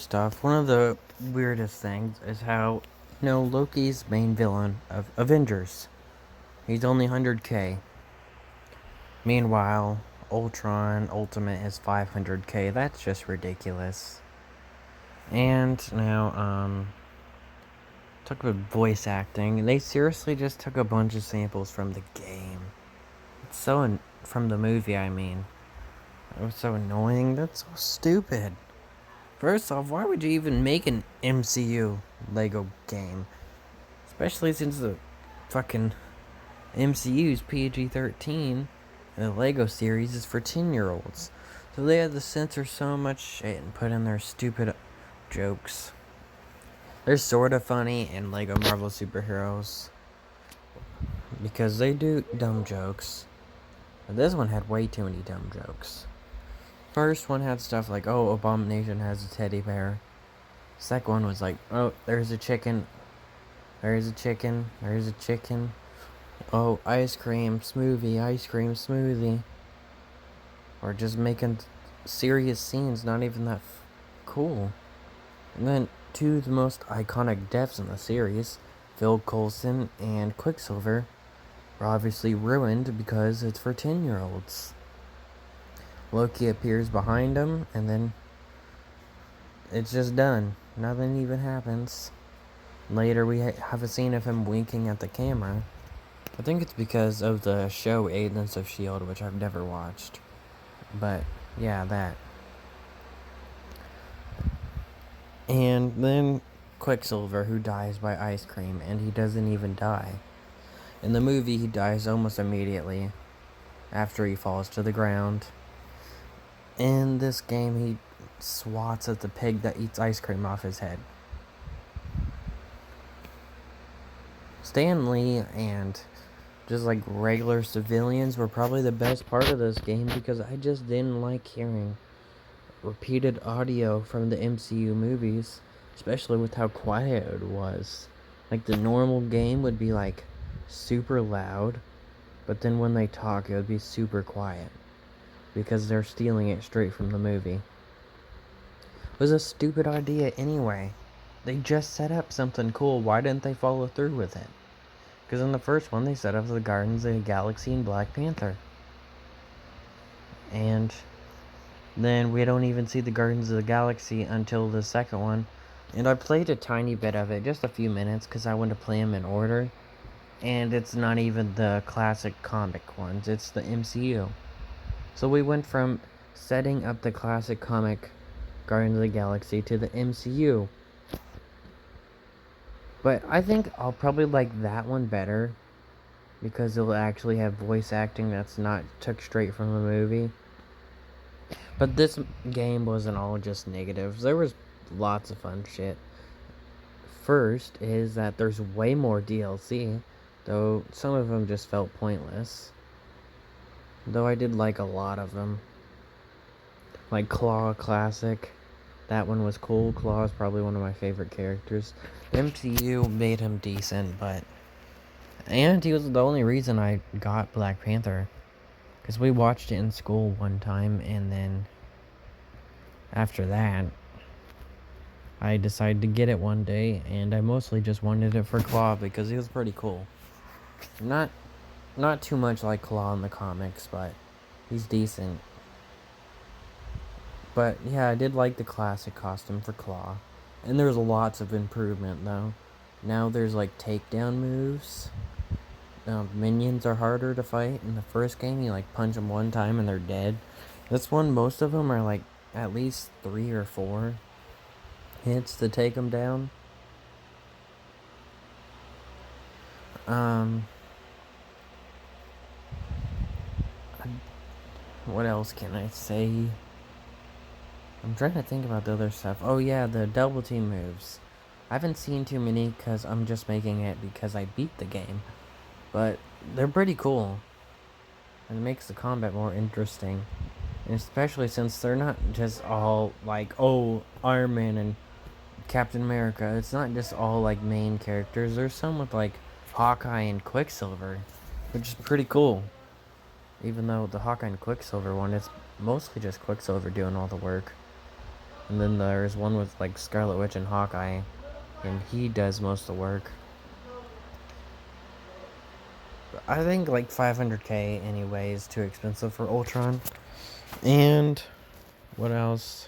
First off, one of the weirdest things is how, Loki's main villain of Avengers. He's only 100k. Meanwhile, Ultron Ultimate is 500k. That's just ridiculous. And now, talk about voice acting. They seriously just took a bunch of samples from the game. From the movie, I mean. It was so annoying. That's so stupid. First off, why would you even make an MCU Lego game? Especially since the fucking MCU is PG-13 and the Lego series is for 10-year-olds. So they had to censor so much shit and put in their stupid jokes. They're sort of funny in Lego Marvel Superheroes because they do dumb jokes. But this one had way too many dumb jokes. First one had stuff like, oh, Abomination has a teddy bear. Second one was like, oh, there's a chicken. There's a chicken. There's a chicken. Oh, ice cream smoothie. Or just making serious scenes not even that cool. And then two of the most iconic deaths in the series, Phil Coulson and Quicksilver, were obviously ruined because it's for 10-year-olds. Loki appears behind him, and then it's just done. Nothing even happens. Later, we have a scene of him winking at the camera. I think it's because of the show Agents of S.H.I.E.L.D., which I've never watched. But, yeah, that. And then Quicksilver, who dies by ice cream, and he doesn't even die. In the movie, he dies almost immediately after he falls to the ground. In this game, he swats at the pig that eats ice cream off his head. Stan Lee and just like regular civilians were probably the best part of this game because I just didn't like hearing repeated audio from the MCU movies, especially with how quiet it was. Like the normal game would be like super loud, but then when they talk, it would be super quiet because they're stealing it straight from the movie. It was a stupid idea anyway. They just set up something cool. Why didn't they follow through with it? Because in the first one, they set up the Guardians of the Galaxy and Black Panther. And then we don't even see the Guardians of the Galaxy until the second one. And I played a tiny bit of it, just a few minutes, because I wanted to play them in order. And it's not even the classic comic ones, it's the MCU. So we went from setting up the classic comic Guardians of the Galaxy to the MCU. But I think I'll probably like that one better because it'll actually have voice acting that's not took straight from the movie. But this game wasn't all just negatives. There was lots of fun shit. First is that there's way more DLC, though some of them just felt pointless. Though I did like a lot of them. Like Claw Classic. That one was cool. Claw is probably one of my favorite characters. MCU made him decent, but... And he was the only reason I got Black Panther. Because we watched it in school one time, and then... After that... I decided to get it one day, and I mostly just wanted it for Claw because he was pretty cool. Not too much like Claw in the comics, but he's decent. But yeah, I did like the classic costume for Claw. And there's lots of improvement though. Now there's like takedown moves. Minions are harder to fight. In the first game, you like punch them one time and they're dead. This one, most of them are like at least 3 or 4 hits to take them down. What else can I say? I'm trying to think about the other stuff. Oh yeah, the double team moves. I haven't seen too many because I'm just making it because I beat the game. But they're pretty cool. And it makes the combat more interesting. And especially since they're not just all like, oh, Iron Man and Captain America. It's not just all like main characters. There's some with like Hawkeye and Quicksilver, which is pretty cool. Even though the Hawkeye and Quicksilver one, it's mostly just Quicksilver doing all the work. And then there's one with like Scarlet Witch and Hawkeye, and he does most of the work. I think like 500k anyway is too expensive for Ultron. And what else?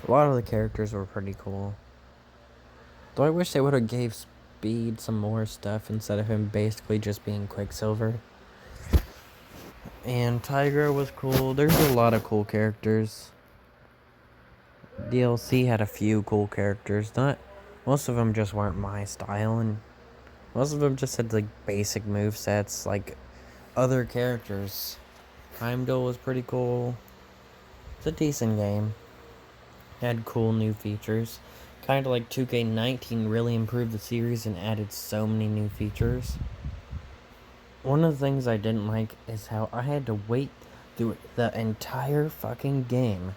A lot of the characters were pretty cool. Though I wish they would have gave Speed some more stuff instead of him basically just being Quicksilver. And Tigra was cool. There's a lot of cool characters. DLC had a few cool characters. Not most of them just weren't my style, and most of them just had like basic move sets like other characters. Heimdall was pretty cool. It's a decent game. Had cool new features. Kind of like 2K19 really improved the series and added so many new features. One of the things I didn't like is how I had to wait through the entire fucking game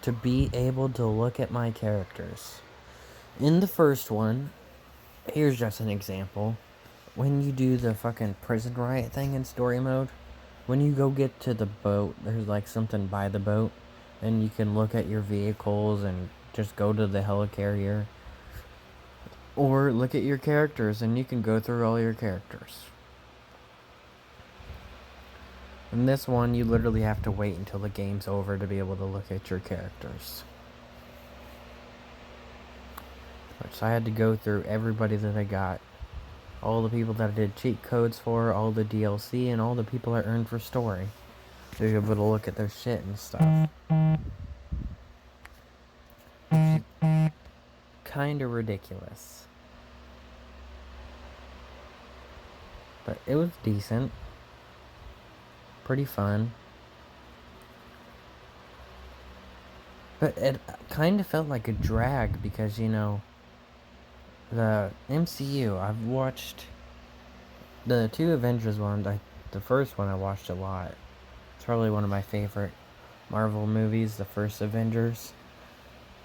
to be able to look at my characters. In the first one, here's just an example. When you do the fucking prison riot thing in story mode, when you go get to the boat, there's like something by the boat, and you can look at your vehicles and just go to the helicarrier. Or look at your characters and you can go through all your characters. In this one, you literally have to wait until the game's over to be able to look at your characters. So I had to go through everybody that I got. All the people that I did cheat codes for, all the DLC, and all the people I earned for story. To be able to look at their shit and stuff. Kinda ridiculous. But it was decent. Pretty fun. But it kind of felt like a drag because, you know, the MCU, I've watched the two Avengers ones. The first one I watched a lot. It's probably one of my favorite Marvel movies, the first Avengers.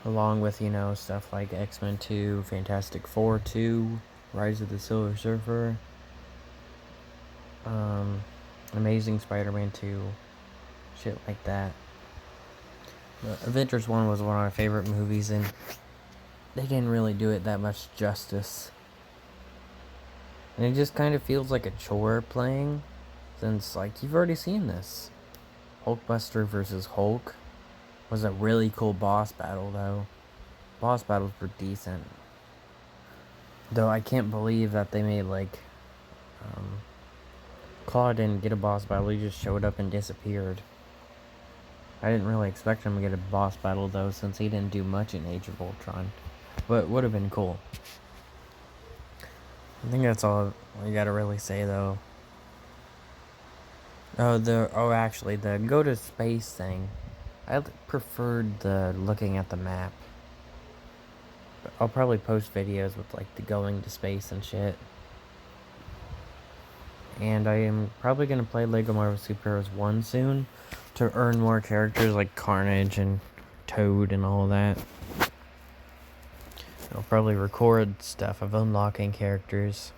Along with, you know, stuff like X-Men 2, Fantastic Four 2, Rise of the Silver Surfer, Amazing Spider-Man 2, shit like that. Avengers 1 was one of my favorite movies, and they didn't really do it that much justice. And it just kind of feels like a chore playing, since, like, you've already seen this. Hulkbuster versus Hulk was a really cool boss battle, though. Boss battles were decent. Though I can't believe that they made, like, Claw didn't get a boss battle, he just showed up and disappeared. I didn't really expect him to get a boss battle, though, since he didn't do much in Age of Ultron. But it would have been cool. I think that's all I gotta really say, though. Actually, the go to space thing. I preferred the looking at the map. But I'll probably post videos with, like, the going to space and shit. And I am probably going to play LEGO Marvel Superheroes 1 soon to earn more characters like Carnage and Toad and all that. I'll probably record stuff of unlocking characters.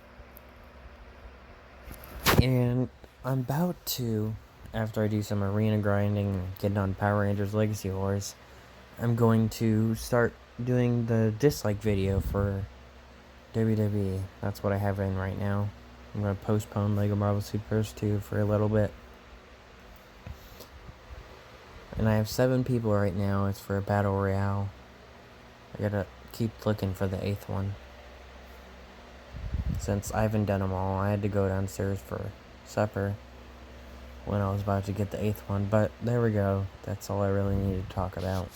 And I'm about to, after I do some arena grinding and getting on Power Rangers Legacy Wars, I'm going to start doing the dislike video for WWE. That's what I have in right now. I'm going to postpone LEGO Marvel Superheroes 2 for a little bit. And I have 7 people right now. It's for a Battle Royale. I gotta keep looking for the 8th one. Since I haven't done them all, I had to go downstairs for supper when I was about to get the 8th one. But there we go. That's all I really need to talk about.